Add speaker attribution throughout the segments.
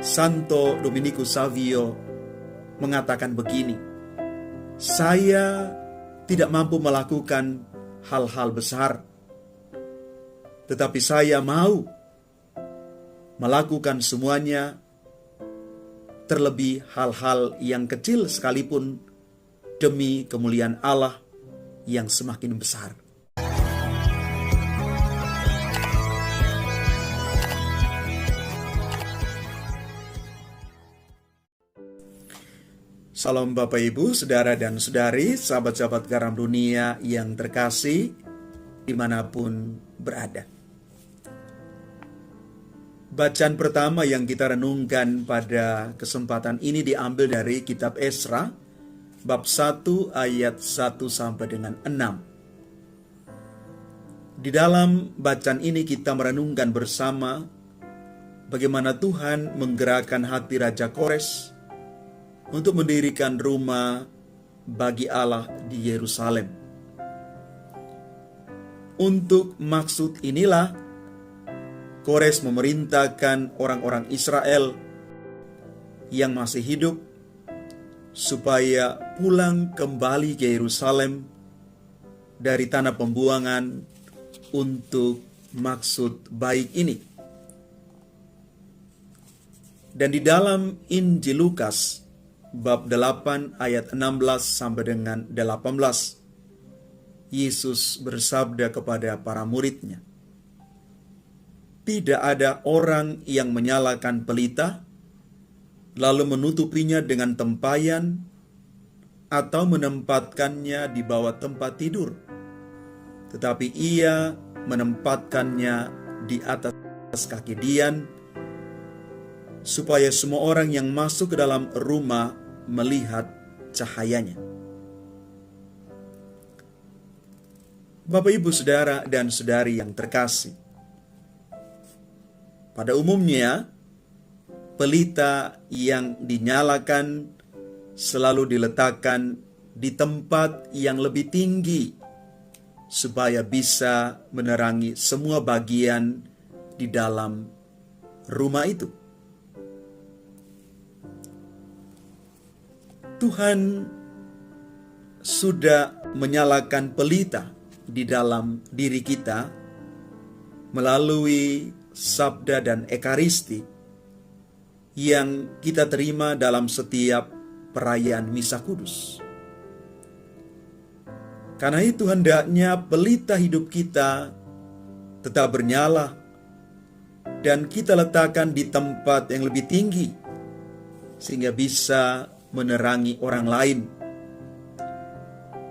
Speaker 1: Santo Dominikus Savio mengatakan begini, "Saya tidak mampu melakukan hal-hal besar, tetapi saya mau melakukan semuanya, terlebih hal-hal yang kecil sekalipun, demi kemuliaan Allah yang semakin besar." Salam Bapak Ibu, Saudara dan Saudari, sahabat-sahabat garam dunia yang terkasih dimanapun berada. Bacaan pertama yang kita renungkan pada kesempatan ini diambil dari kitab Esra, bab 1 ayat 1 sampai dengan 6. Di dalam bacaan ini kita merenungkan bersama bagaimana Tuhan menggerakkan hati Raja Kores untuk mendirikan rumah bagi Allah di Yerusalem. Untuk maksud inilah Kores memerintahkan orang-orang Israel yang masih hidup supaya pulang kembali ke Yerusalem dari tanah pembuangan untuk maksud baik ini. Dan di dalam Injil Lukas bab 8 ayat 16 sampai dengan 18, Yesus bersabda kepada para muridnya, "Tidak ada orang yang menyalakan pelita, lalu menutupinya dengan tempayan, atau menempatkannya di bawah tempat tidur. Tetapi ia menempatkannya di atas kaki dian, supaya semua orang yang masuk ke dalam rumah melihat cahayanya." Bapak, Ibu, Saudara, dan Saudari yang terkasih, pada umumnya pelita yang dinyalakan selalu diletakkan di tempat yang lebih tinggi supaya bisa menerangi semua bagian di dalam rumah itu. Tuhan sudah menyalakan pelita di dalam diri kita melalui sabda dan ekaristi yang kita terima dalam setiap perayaan Misa Kudus. Karena itu hendaknya pelita hidup kita tetap bernyala dan kita letakkan di tempat yang lebih tinggi sehingga bisa menerangi orang lain,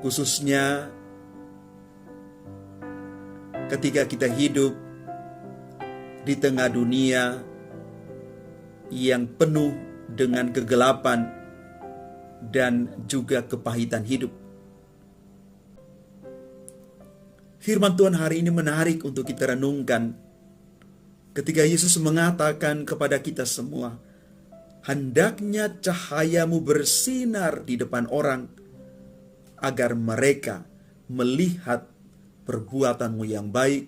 Speaker 1: khususnya ketika kita hidup di tengah dunia yang penuh dengan kegelapan dan juga kepahitan hidup. Firman Tuhan hari ini menarik untuk kita renungkan ketika Yesus mengatakan kepada kita semua, "Hendaknya cahayamu bersinar di depan orang, agar mereka melihat perbuatanmu yang baik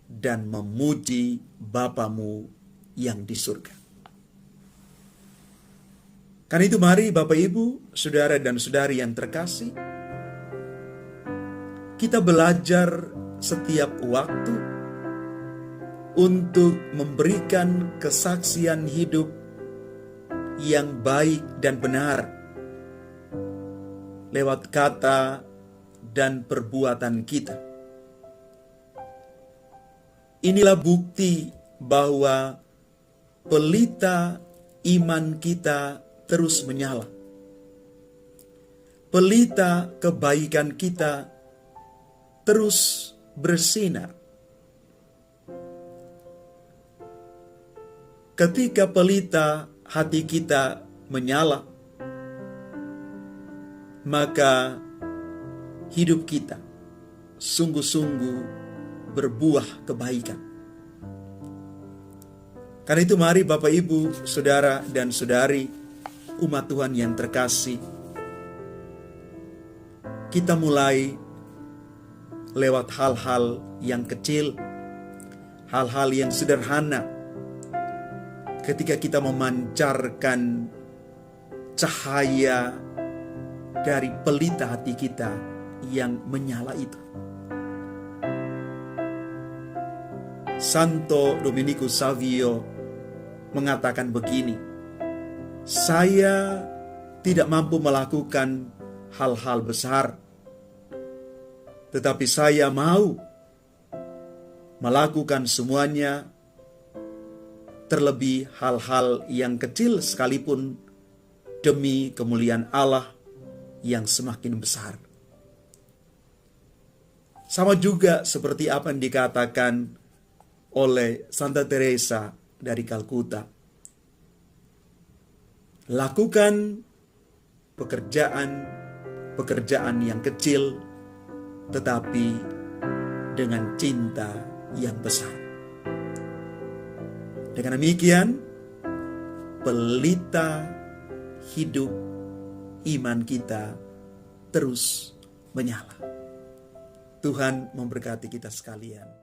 Speaker 1: dan memuji Bapamu yang di surga." Karena itu mari Bapak, Ibu, Saudara dan Saudari yang terkasih, kita belajar setiap waktu untuk memberikan kesaksian hidup yang baik dan benar lewat kata dan perbuatan kita. Inilah bukti bahwa pelita iman kita terus menyala. Pelita kebaikan kita terus bersinar. Ketika pelita hati kita menyala, maka hidup kita sungguh-sungguh berbuah kebaikan. Karena itu mari Bapak, Ibu, Saudara dan Saudari, umat Tuhan yang terkasih, kita mulai lewat hal-hal yang kecil, hal-hal yang sederhana, ketika kita memancarkan cahaya dari pelita hati kita yang menyala itu. Santo Dominikus Savio mengatakan begini, "Saya tidak mampu melakukan hal-hal besar, tetapi saya mau melakukan semuanya, terlebih hal-hal yang kecil sekalipun, demi kemuliaan Allah yang semakin besar." Sama juga seperti apa yang dikatakan oleh Santa Teresa dari Kalkuta. Lakukan pekerjaan yang kecil, tetapi dengan cinta yang besar. Dengan demikian, pelita hidup iman kita terus menyala. Tuhan memberkati kita sekalian.